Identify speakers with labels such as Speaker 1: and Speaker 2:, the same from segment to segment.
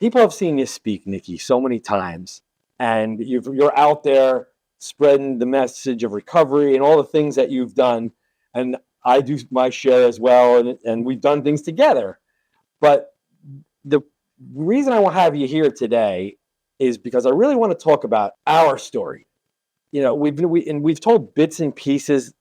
Speaker 1: people have seen you speak, Nikki, so many times, and you're out there spreading the message of recovery and all the things that you've done. And I do my share as well, and we've done things together. But the reason I want to have you here today is because I really want to talk about our story. You know, we've told bits and pieces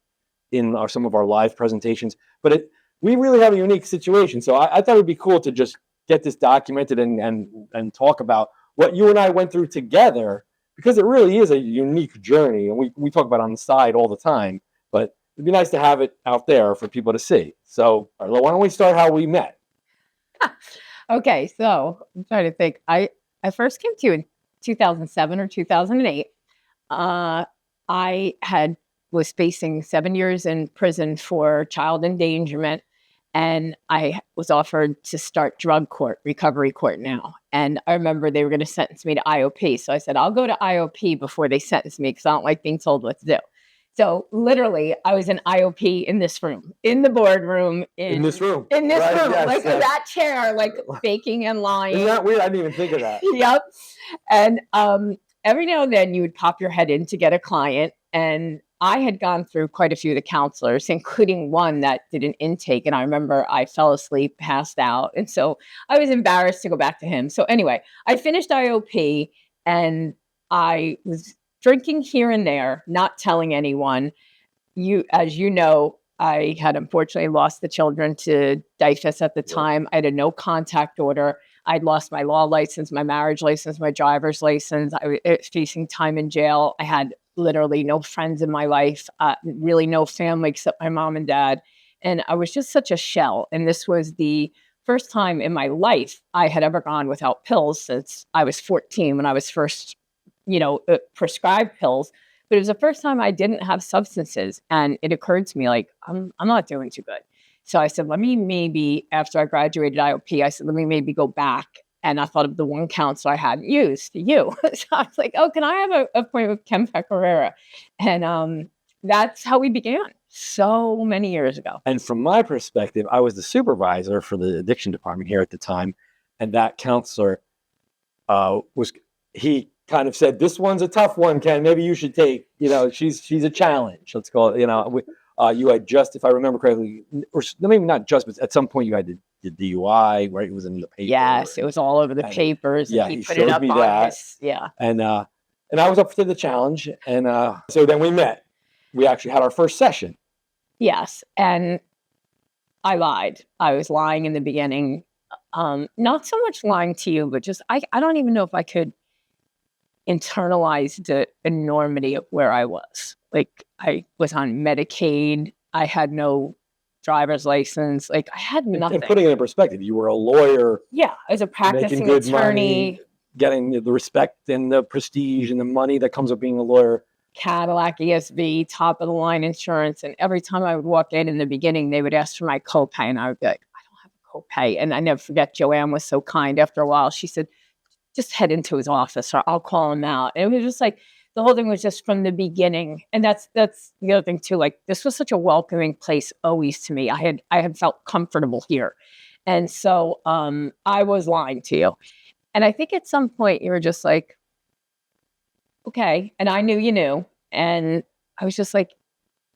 Speaker 1: in some of our live presentations, but we really have a unique situation. So I thought it'd be cool to just get this documented and talk about what you and I went through together, because it really is a unique journey, and we talk about it on the side all the time, but it'd be nice to have it out there for people to see. So why don't we start how we met?
Speaker 2: Okay, so I'm trying to think. I first came to you in 2007 or 2008. I was facing 7 years in prison for child endangerment, and I was offered to start drug court, recovery court now. And I remember they were going to sentence me to IOP. So I said, I'll go to IOP before they sentence me, because I don't like being told what to do. So literally, I was in IOP in this room, in the boardroom,
Speaker 1: in this room,
Speaker 2: right, yes, like yes. That chair, like faking and lying.
Speaker 1: Isn't that weird? I didn't even think of that.
Speaker 2: Yep. And every now and then you would pop your head in to get a client. And I had gone through quite a few of the counselors, including one that did an intake. And I remember I fell asleep, passed out. And so I was embarrassed to go back to him. So anyway, I finished IOP, and I was drinking here and there, not telling anyone. As you know, I had unfortunately lost the children to DIFAS at the time. I had a no contact order. I'd lost my law license, my marriage license, my driver's license. I was facing time in jail. I had literally no friends in my life, really no family except my mom and dad. And I was just such a shell. And this was the first time in my life I had ever gone without pills since I was 14 when I was first prescribed pills, but it was the first time I didn't have substances. And it occurred to me, like, I'm not doing too good. So I said, let me maybe, after I graduated IOP, I said, let me maybe go back. And I thought of the one counselor I hadn't used, you. So I was like, oh, can I have an appointment with Ken Pecoraro? And that's how we began so many years ago.
Speaker 1: And from my perspective, I was the supervisor for the addiction department here at the time. And that counselor he kind of said, this one's a tough one, Ken. Maybe you should take, she's a challenge. Let's call it, you had just, if I remember correctly, or maybe not just, but at some point you had the DUI, right? It was in the paper.
Speaker 2: Yes, it was all over the papers.
Speaker 1: Yeah, he put it up on that. And I was up to the challenge. And so then we met. We actually had our first session.
Speaker 2: Yes. And I lied. I was lying in the beginning. Not so much lying to you, but just, I don't even know if I could internalize the enormity of where I was. Like, I was on Medicaid. I had no driver's license. Like, I had nothing.
Speaker 1: And putting it in perspective, you were a lawyer.
Speaker 2: Yeah, as a practicing attorney.
Speaker 1: Money, getting the respect and the prestige and the money that comes with being a lawyer.
Speaker 2: Cadillac ESV, top of the line insurance. And every time I would walk in the beginning, they would ask for my copay. And I would be like, I don't have a copay. And I never forget, Joanne was so kind. After a while, she said, just head into his office or I'll call him out. And it was just like, the whole thing was just from the beginning. And that's the other thing too. Like, this was such a welcoming place always to me. I had felt comfortable here. And so I was lying to you. And I think at some point you were just like, okay. And I knew you knew. And I was just like,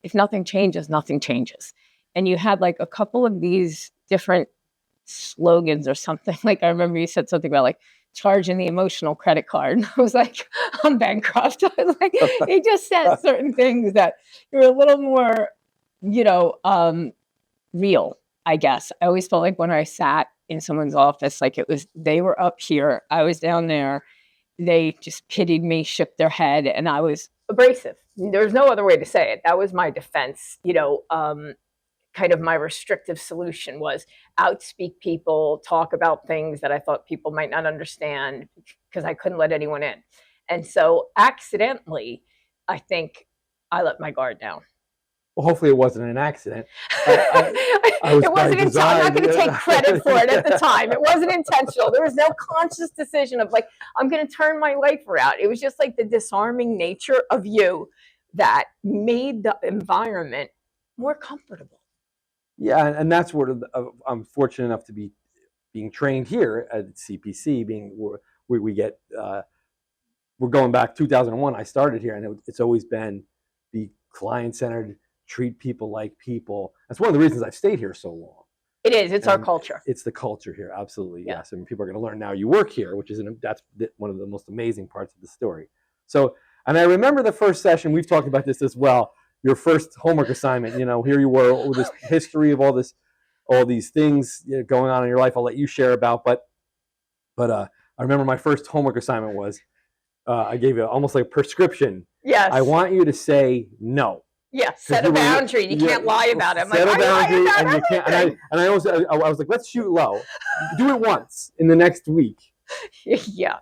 Speaker 2: if nothing changes, nothing changes. And you had like a couple of these different slogans or something. Like, I remember you said something about like charging the emotional credit card. And I was like, I'm bankrupt. I was like, he just said certain things that were a little more, real, I guess. I always felt like when I sat in someone's office, like they were up here, I was down there. They just pitied me, shook their head, and I was abrasive. There's no other way to say it. That was my defense. Kind of my restrictive solution was outspeak people, talk about things that I thought people might not understand because I couldn't let anyone in. And so accidentally, I think I let my guard down.
Speaker 1: Well, hopefully it wasn't an accident.
Speaker 2: It wasn't intentional. I'm not going to take credit for it at the time. It wasn't intentional. There was no conscious decision of like, I'm going to turn my life around. It was just like the disarming nature of you that made the environment more comfortable.
Speaker 1: Yeah, and that's what I'm fortunate enough to be being trained here at CPC, we get we're going back 2001. I started here, and it's always been be client-centered, treat people like people. That's one of the reasons I've stayed here so long.
Speaker 2: It is. It's our culture.
Speaker 1: It's the culture here. Absolutely.
Speaker 2: Yeah.
Speaker 1: Yes. I mean, people are going to learn now you work here, which is that's one of the most amazing parts of the story. So, and I remember the first session, we've talked about this as well, your first homework assignment, here you were with this history of all these things going on in your life. I'll let you share about, but I remember my first homework assignment was, I gave you almost like a prescription.
Speaker 2: Yes.
Speaker 1: I want you to say no.
Speaker 2: Yes, set a boundary. You can't lie about it. I'm
Speaker 1: set a boundary, and you can't. And I was like, let's shoot low. Do it once in the next week.
Speaker 2: Yeah.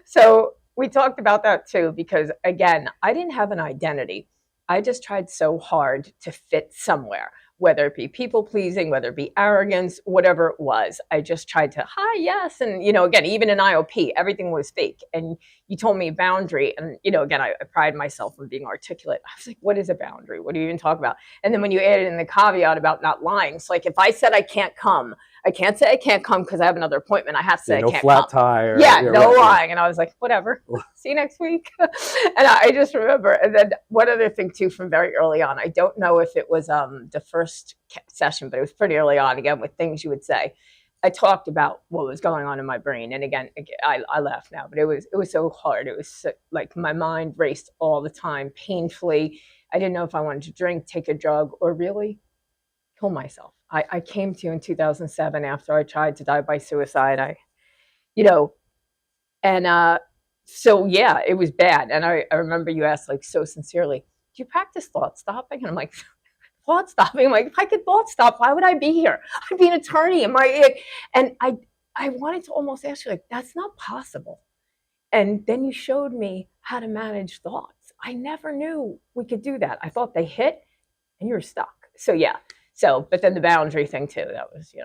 Speaker 2: So we talked about that too, because again, I didn't have an identity. I just tried so hard to fit somewhere, whether it be people pleasing, whether it be arrogance, whatever it was. I just tried to, hi, yes. And, again, even in IOP, everything was fake. And you told me a boundary. And, again, I pride myself on being articulate. I was like, what is a boundary? What do you even talk about? And then when you added in the caveat about not lying, it's like, if I said I can't come, I can't say I can't come because I have another appointment. I have to say I can't come.
Speaker 1: No flat tire.
Speaker 2: Yeah, no lying. And I was like, whatever. See you next week. And I just remember. And then one other thing too, from very early on, I don't know if it was the first session, but it was pretty early on, again, with things you would say. I talked about what was going on in my brain. And again, I laugh now, but it was so hard. It was so, like my mind raced all the time, painfully. I didn't know if I wanted to drink, take a drug, or really kill myself. I came to you in 2007 after I tried to die by suicide. So yeah, it was bad. And I remember you asked like so sincerely, do you practice thought stopping? And I'm like, thought stopping? I'm like, if I could thought stop, why would I be here? I'd be an attorney. And I wanted to almost ask you, like, that's not possible. And then you showed me how to manage thoughts. I never knew we could do that. I thought they hit and you're stuck. So yeah. So, but then the boundary thing too, that was,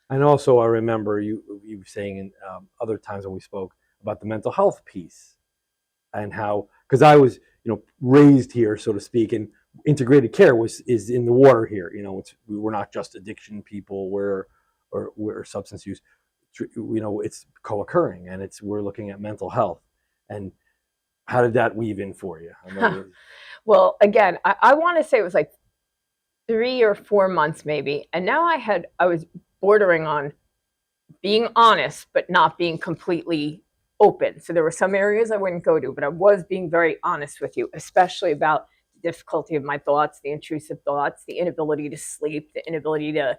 Speaker 1: And also I remember you saying in other times when we spoke about the mental health piece and how, because I was, raised here, so to speak, and integrated care is in the water here. We're not just addiction people, we're substance use. It's co-occurring, and we're looking at mental health. And how did that weave in for you?
Speaker 2: Well, again, I want to say it was like 3 or 4 months maybe. And now I was bordering on being honest, but not being completely open. So there were some areas I wouldn't go to, but I was being very honest with you, especially about the difficulty of my thoughts, the intrusive thoughts, the inability to sleep, the inability to,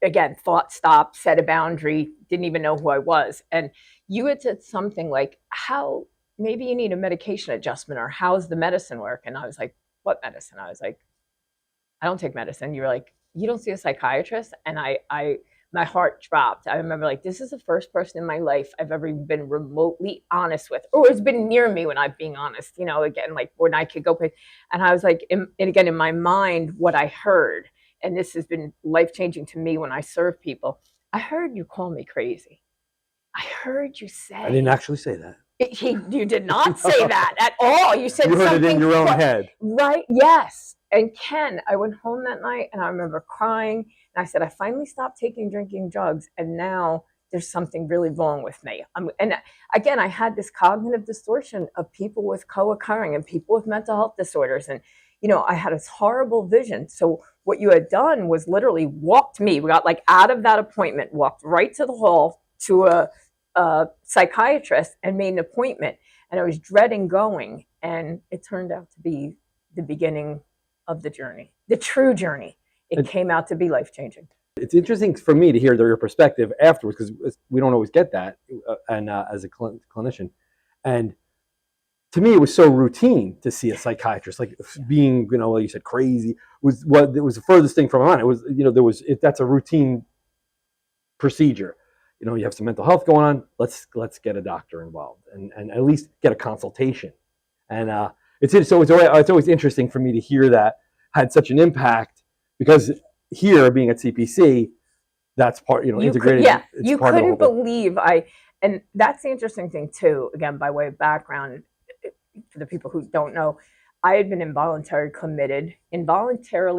Speaker 2: again, thought stop, set a boundary, didn't even know who I was. And you had said something like, how maybe you need a medication adjustment, or how's the medicine work? And I was like, what medicine? I was like, I don't take medicine. You were like, you don't see a psychiatrist? And my heart dropped. I remember like, this is the first person in my life I've ever been remotely honest with, or has been near me when I'm being honest, again, like when I could go play. And I was like, and again, in my mind, what I heard, and this has been life-changing to me when I serve people, I heard you call me crazy. I heard you say.
Speaker 1: I didn't actually say that.
Speaker 2: You did not say that at all. You said
Speaker 1: you heard
Speaker 2: something
Speaker 1: it in your own head.
Speaker 2: Right, yes. And Ken, I went home that night and I remember crying. And I said, I finally stopped drinking drugs. And now there's something really wrong with me. And again, I had this cognitive distortion of people with co-occurring and people with mental health disorders. And, I had this horrible vision. So what you had done was literally walked me. We got like out of that appointment, walked right to the hall to a psychiatrist and made an appointment. And I was dreading going. And it turned out to be the beginning of the journey, the true journey. It came out to be life-changing.
Speaker 1: It's interesting for me to hear your perspective afterwards, because we don't always get that, and as a clinician. And to me, it was so routine to see a psychiatrist, like being, like you said, crazy was the furthest thing from my mind. It was, that's a routine procedure. You have some mental health going on. Let's get a doctor involved and at least get a consultation. And it's always interesting for me to hear that had such an impact, because here, being at CPC, that's part, integrated.
Speaker 2: You couldn't believe and that's the interesting thing too, again, by way of background, for the people who don't know, I had been involuntarily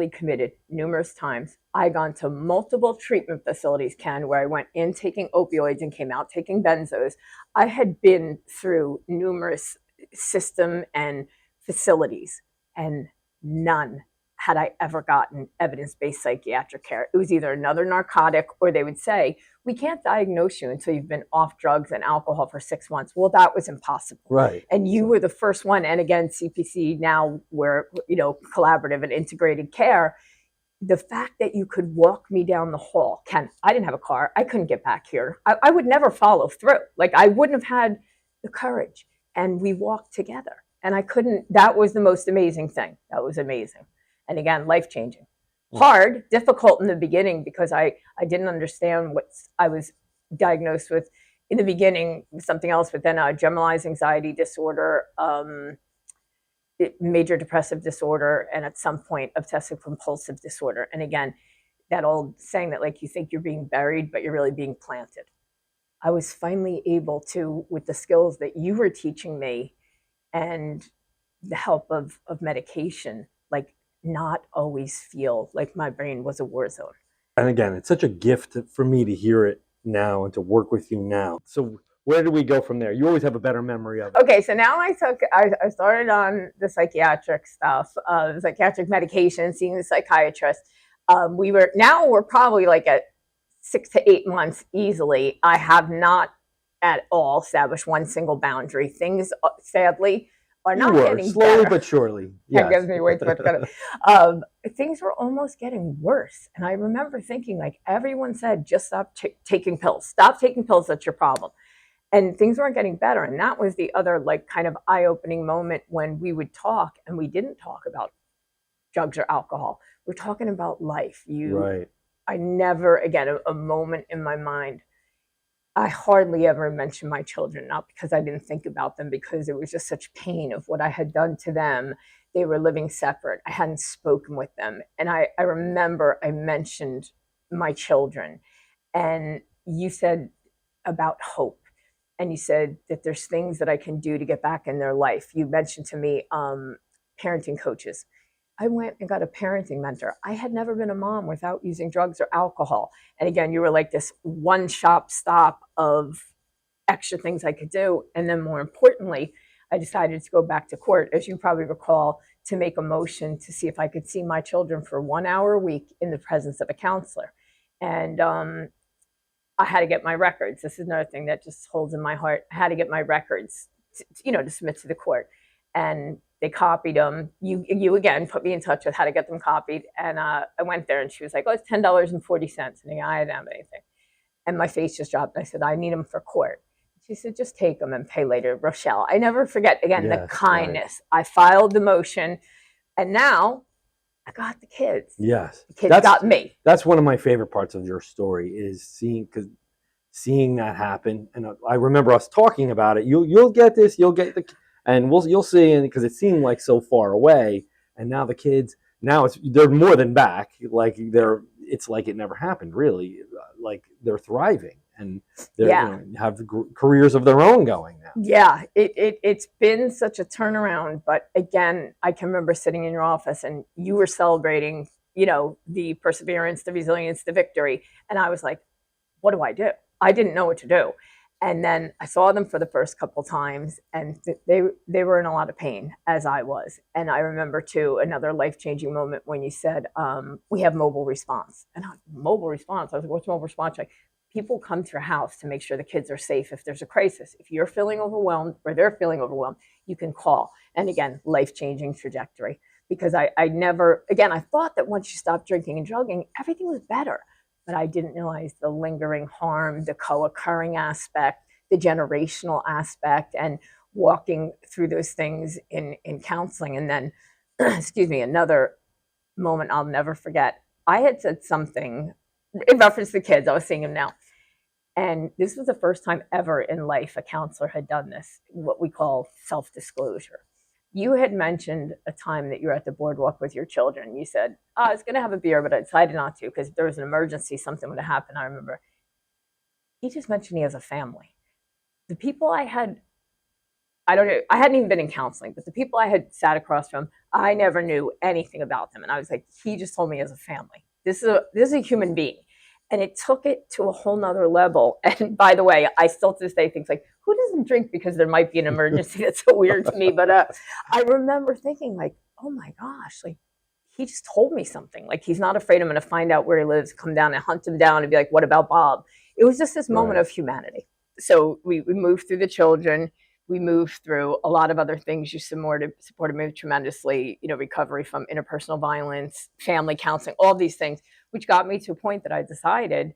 Speaker 2: committed numerous times. I had gone to multiple treatment facilities, Ken, where I went in taking opioids and came out taking benzos. I had been through numerous system and facilities, and none had I ever gotten evidence-based psychiatric care. It was either another narcotic, or they would say, we can't diagnose you until you've been off drugs and alcohol for 6 months. Well, that was impossible.
Speaker 1: Right.
Speaker 2: And you were the first one. And again, CPC, now we're, collaborative and integrated care. The fact that you could walk me down the hall, Ken, I didn't have a car. I couldn't get back here. I would never follow through. Like, I wouldn't have had the courage. And we walked together. And I couldn't, that was the most amazing thing. That was amazing. And again, life-changing. Hard, difficult in the beginning, because I didn't understand what I was diagnosed with in the beginning, something else, but then generalized anxiety disorder, major depressive disorder, and at some point obsessive compulsive disorder. And again, that old saying that, like, you think you're being buried, but you're really being planted. I was finally able to, with the skills that you were teaching me and the help of medication, like, not always feel like my brain was a war zone.
Speaker 1: And again, it's such a gift for me to hear it now and to work with you now. So where do we go from there? You always have a better memory of it.
Speaker 2: Okay, so now I started on the psychiatric stuff, psychiatric medication, seeing the psychiatrist. We're probably like at 6 to 8 months easily. I have not at all established one single boundary. Things, sadly, are not getting
Speaker 1: slowly
Speaker 2: better.
Speaker 1: but surely.
Speaker 2: That gives me way too much credit. Things were almost getting worse. And I remember thinking, like, everyone said, just stop taking pills. Stop taking pills, that's your problem. And things weren't getting better. And that was the other, like, kind of eye-opening moment when we would talk, and we didn't talk about drugs or alcohol. We're talking about life.
Speaker 1: Right.
Speaker 2: I never, again, a moment in my mind, I hardly ever mentioned my children, not because I didn't think about them, because it was just such pain of what I had done to them. They were living separate. I hadn't spoken with them. And I remember I mentioned my children, and you said about hope. And you said that there's things that I can do to get back in their life. You mentioned to me parenting coaches. I went and got a parenting mentor. I had never been a mom without using drugs or alcohol. And again, you were like this one-shop stop of extra things I could do. And then more importantly, I decided to go back to court, as you probably recall, to make a motion to see if I could see my children for 1 hour a week in the presence of a counselor. And I had to get my records. This is another thing that just holds in my heart. I had to get my records, to submit to the court. And they copied them. You again put me in touch with how to get them copied. And I went there, and she was like, "Oh, it's $10.40." And I didn't have anything. And my face just dropped. I said, "I need them for court." She said, "Just take them and pay later." Rochelle, I never forget, again, the kindness. Right. I filed the motion, and now I got the kids.
Speaker 1: Yes.
Speaker 2: The kids got me.
Speaker 1: That's one of my favorite parts of your story, is seeing that happen. And I remember us talking about it. You'll get this, and you'll see, and because it seemed like so far away, and now the kids, they're more than back. Like it's like it never happened, really. Like they're thriving, and they have careers of their own going now.
Speaker 2: Yeah, it's been such a turnaround. But again, I can remember sitting in your office, and you were celebrating, the perseverance, the resilience, the victory, and I was like, what do I do? I didn't know what to do. And then I saw them for the first couple times, and they were in a lot of pain, as I was. And I remember, too, another life-changing moment when you said, we have mobile response. And mobile response, I was like, what's mobile response? Like, people come to your house to make sure the kids are safe if there's a crisis. If you're feeling overwhelmed or they're feeling overwhelmed, you can call. And again, life-changing trajectory. Because I thought that once you stopped drinking and drugging, everything was better. But I didn't realize the lingering harm, the co-occurring aspect, the generational aspect, and walking through those things in counseling. And then, another moment I'll never forget. I had said something in reference to the kids. I was seeing them now. And this was the first time ever in life a counselor had done this, what we call self-disclosure. You had mentioned a time that you were at the boardwalk with your children. You said, I was going to have a beer, but I decided not to because there was an emergency, something would have happened. I remember. He just mentioned he has a family. The people I I don't know, I hadn't even been in counseling, but the people I had sat across from, I never knew anything about them. And I was like, he just told me as a family, this is a human being. And it took it to a whole nother level. And by the way, I still to this day think like, who doesn't drink because there might be an emergency? That's so weird to me. But I remember thinking like, oh my gosh, like he just told me something. Like he's not afraid I'm going to find out where he lives, come down and hunt him down and be like, what about Bob? It was just this moment of humanity. So we moved through the children. We moved through a lot of other things. You supported me tremendously, recovery from interpersonal violence, family counseling, all these things, which got me to a point that I decided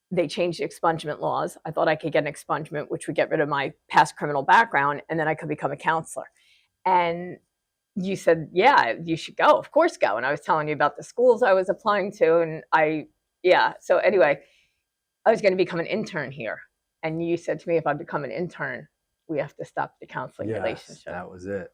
Speaker 2: they changed the expungement laws. I thought I could get an expungement, which would get rid of my past criminal background, and then I could become a counselor. And you said, yeah, you should go. Of course, go. And I was telling you about the schools I was applying to. And so anyway, I was going to become an intern here. And you said to me, if I become an intern, we have to stop the counseling relationship.
Speaker 1: That was it.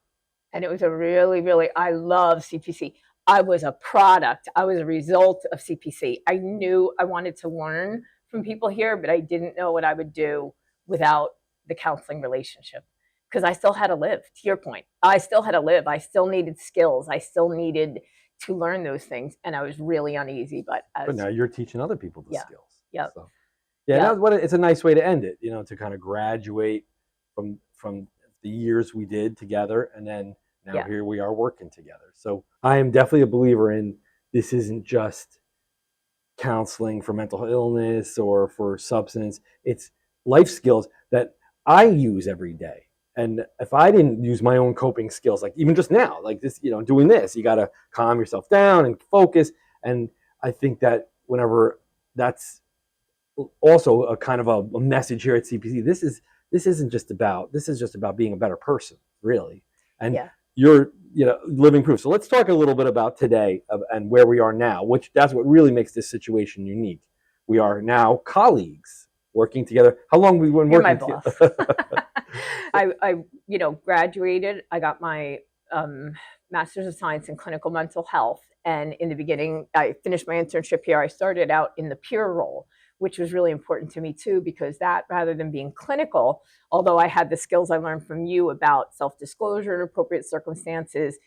Speaker 2: And it was a really, really, I love CPC. I was a product. I was a result of CPC. I knew I wanted to learn from people here, but I didn't know what I would do without the counseling relationship. Because I still had to live, to your point. I still had to live. I still needed skills. I still needed to learn those things. And I was really uneasy. But
Speaker 1: now you're teaching other people the skills.
Speaker 2: Yeah.
Speaker 1: So. It's a nice way to end it, to kind of graduate from the years we did together, and then now here we are working together. So I am definitely a believer in this isn't just counseling for mental illness or for substance. It's life skills that I use every day. And if I didn't use my own coping skills, like even just now, like this, doing this, you got to calm yourself down and focus. And I think that whenever that's also a kind of a message here at CPC, this is just about being a better person, really. And you're, living proof. So let's talk a little bit about today and where we are now, which that's what really makes this situation unique. We are now colleagues working together. How long we been working together?
Speaker 2: I graduated. I got my Master's of Science in Clinical Mental Health. And in the beginning, I finished my internship here. I started out in the peer role, which was really important to me too, because that, rather than being clinical, although I had the skills I learned from you about self-disclosure in appropriate circumstances,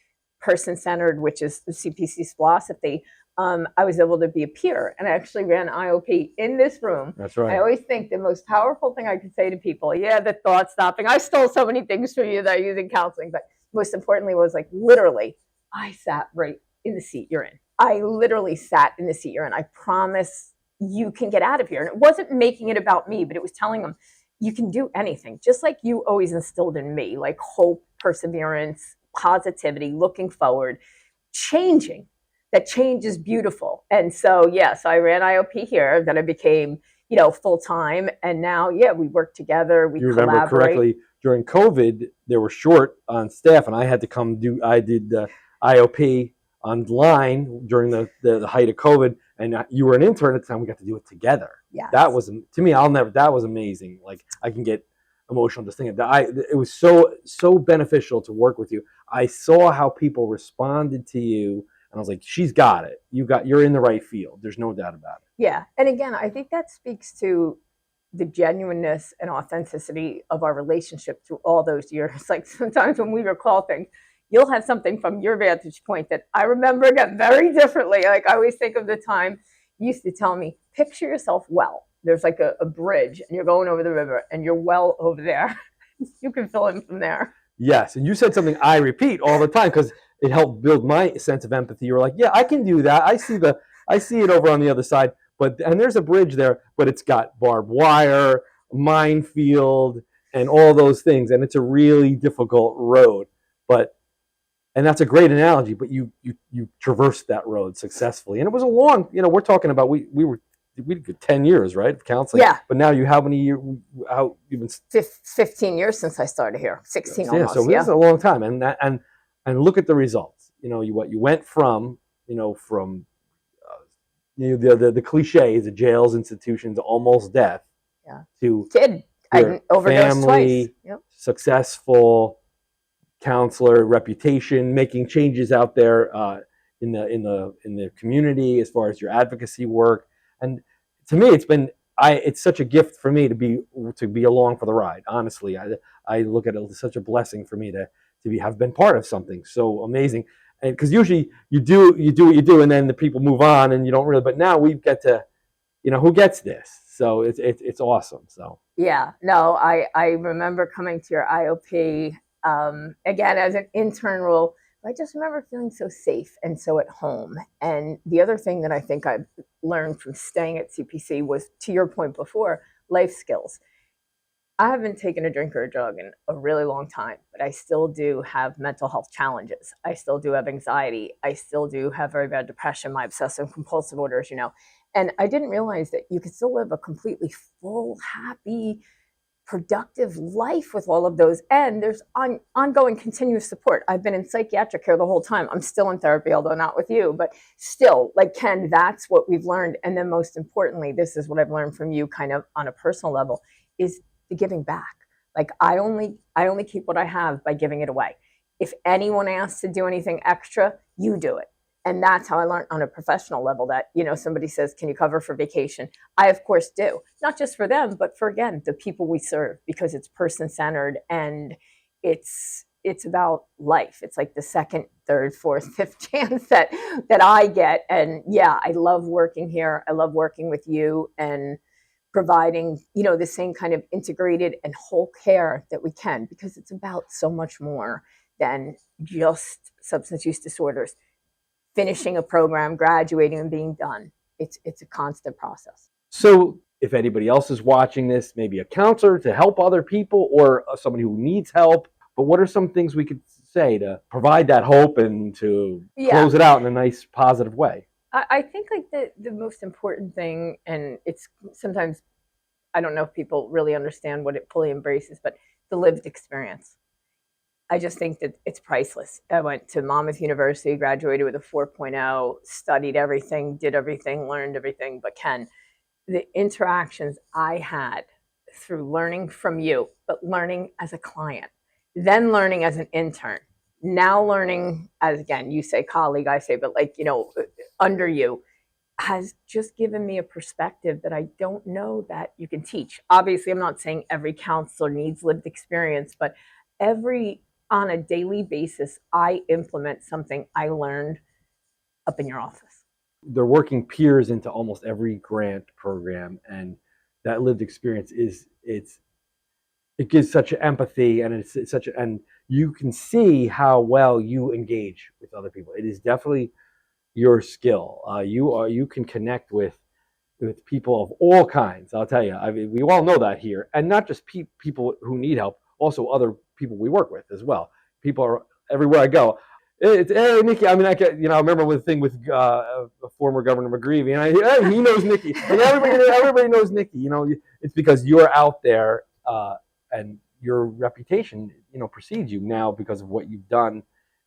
Speaker 2: person-centered, which is the CPC's philosophy, I was able to be a peer. And I actually ran IOP in this room.
Speaker 1: That's right.
Speaker 2: I always think the most powerful thing I could say to people, the thought stopping. I stole so many things from you that I use in counseling, but most importantly was like, literally, I sat right in the seat you're in. I literally sat in the seat you're in. I promise you can get out of here. And it wasn't making it about me, but it was telling them you can do anything, just like you always instilled in me, like hope, perseverance, positivity, looking forward, changing. That change is beautiful. And so, so I ran IOP here, then I became, full-time. And now, we work together, we collaborate.
Speaker 1: You remember correctly, during COVID, they were short on staff and I had to I did the IOP online during the height of COVID. And you were an intern at the time. We got to do it together.
Speaker 2: Yeah,
Speaker 1: that was, to me, that was amazing. Like I can get emotional just thinking that. It was so beneficial to work with you. I saw how people responded to you, and I was like, she's got it. You're in the right field. There's no doubt about it.
Speaker 2: Yeah, and again, I think that speaks to the genuineness and authenticity of our relationship through all those years. Like sometimes when we recall things, you'll have something from your vantage point that I remember again very differently. Like I always think of the time you used to tell me, picture yourself well. There's like a bridge and you're going over the river and you're well over there. You can fill in from there.
Speaker 1: Yes, and you said something I repeat all the time because it helped build my sense of empathy. You were like, yeah, I can do that. I see it over on the other side, and there's a bridge there, but it's got barbed wire, minefield, and all those things, and it's a really difficult road. And that's a great analogy, but you traversed that road successfully. And it was a long, we're talking about, we did 10 years, right, of counseling.
Speaker 2: Yeah.
Speaker 1: But now how many years, you've been
Speaker 2: 15 years since I started here, 16 almost.
Speaker 1: So this is a long time. And look at the results. You went from, the cliche is the jails, institutions, almost death.
Speaker 2: Yeah.
Speaker 1: To
Speaker 2: I overdosed twice. Yep.
Speaker 1: Successful counselor, reputation, making changes out there in the community as far as your advocacy work. And to me, it's such a gift for me to be along for the ride. Honestly, I look at it as such a blessing for me to have been part of something so amazing. And because usually you do what you do, and then the people move on, and you don't really. But now we get to, who gets this? So it's awesome. So
Speaker 2: Yeah, no, I remember coming to your IOP again as an intern role. I just remember feeling so safe and so at home. And the other thing that I think I learned from staying at CPC was, to your point before, life skills. I haven't taken a drink or a drug in a really long time, but I still do have mental health challenges. I still do have anxiety. I still do have very bad depression, my obsessive compulsive orders, And I didn't realize that you could still live a completely full, happy, productive life with all of those. And there's ongoing continuous support. I've been in psychiatric care the whole time. I'm still in therapy, although not with you, but still, like, Ken, that's what we've learned. And then most importantly, this is what I've learned from you kind of on a personal level, is the giving back. Like, I only keep what I have by giving it away. If anyone asks to do anything extra, you do it. And that's how I learned on a professional level that, somebody says, can you cover for vacation? I, of course, do. Not just for them, but for, again, the people we serve, because it's person-centered and it's about life. It's like the second, third, fourth, fifth chance that I get. And yeah, I love working here. I love working with you and providing, the same kind of integrated and whole care that we can, because it's about so much more than just substance use disorders. Finishing a program, graduating, and being done. It's a constant process.
Speaker 1: So if anybody else is watching this, maybe a counselor to help other people, or somebody who needs help, but what are some things we could say to provide that hope and to close it out in a nice, positive way?
Speaker 2: I think like the most important thing, and it's sometimes, I don't know if people really understand what it fully embraces, but the lived experience. I just think that it's priceless. I went to Monmouth University, graduated with a 4.0, studied everything, did everything, learned everything. But Ken, the interactions I had through learning from you, but learning as a client, then learning as an intern, now learning as, again, you say colleague, I say, but like, under you, has just given me a perspective that I don't know that you can teach. Obviously, I'm not saying every counselor needs lived experience, but on a daily basis, I implement something I learned up in your office.
Speaker 1: They're working peers into almost every grant program, and that lived experience it gives such empathy, and and you can see how well you engage with other people. It is definitely your skill. You can connect with people of all kinds. I'll tell you. I mean, we all know that here, and not just people who need help, also other people we work with as well. People are everywhere I go. Hey, Nikki. I mean, I remember the thing with former Governor McGreevey, and he knows Nikki, and everybody knows Nikki. It's because you're out there, and your reputation, precedes you now because of what you've done,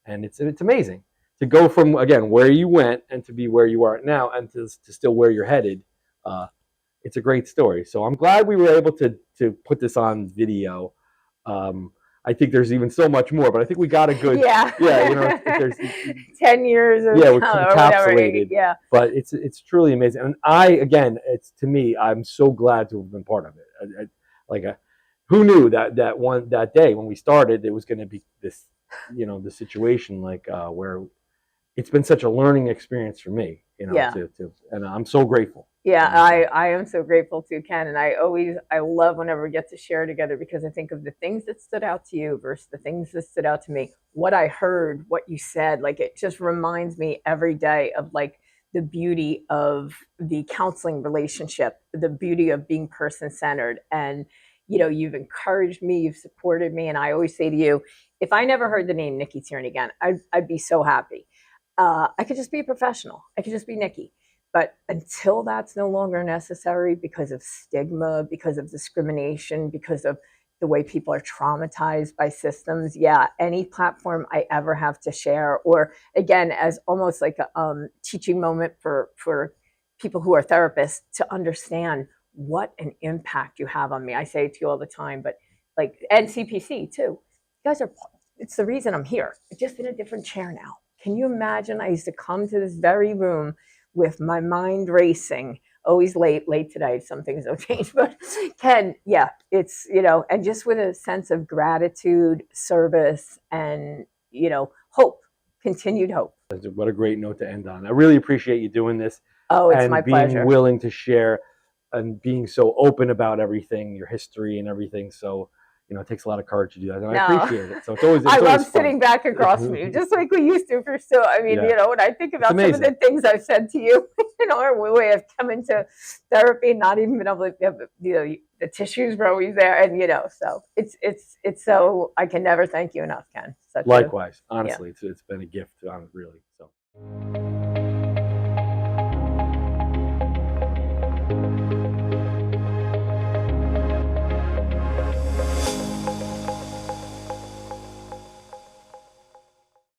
Speaker 1: and it's amazing to go from, again, where you went and to be where you are now, and to still where you're headed. It's a great story. So I'm glad we were able to put this on video. I think there's even so much more, but I think we got a good,
Speaker 2: there's 10 years of,
Speaker 1: we're encapsulated,
Speaker 2: yeah.
Speaker 1: But it's truly amazing. And to me, I'm so glad to have been part of it. Who knew that day when we started, it was going to be this, the situation where it's been such a learning experience for me, and I'm so grateful.
Speaker 2: Yeah, I am so grateful too, Ken. And I love whenever we get to share together, because I think of the things that stood out to you versus the things that stood out to me. What I heard, what you said, like, it just reminds me every day of like the beauty of the counseling relationship, the beauty of being person-centered. And, you've encouraged me, you've supported me. And I always say to you, if I never heard the name Nikki Tierney again, I'd be so happy. I could just be a professional. I could just be Nikki. But until that's no longer necessary, because of stigma, because of discrimination, because of the way people are traumatized by systems, any platform I ever have to share, or again, as almost like a teaching moment for people who are therapists to understand what an impact you have on me. I say it to you all the time, but and CPC too. You guys it's the reason I'm here, just in a different chair now. Can you imagine? I used to come to this very room with my mind racing
Speaker 3: always late tonight. Some things don't change, but Ken, yeah, it's, and just with a sense of gratitude, service, and, hope, continued hope.
Speaker 1: What a great note to end on. I really appreciate you doing this.
Speaker 3: Oh, it's
Speaker 1: and
Speaker 3: my
Speaker 1: being
Speaker 3: pleasure.
Speaker 1: willing to share and being so open about everything, your history and everything. So, it takes a lot of courage to do that, and I appreciate it. So
Speaker 3: I love
Speaker 1: always
Speaker 3: sitting back across from you, just like we used to for so. I mean, when I think about some of the things I've said to you, our way of coming to therapy, not even been able to, the tissues were always there, and so it's so I can never thank you enough, Ken.
Speaker 1: Likewise, honestly, it's been a gift, really. So.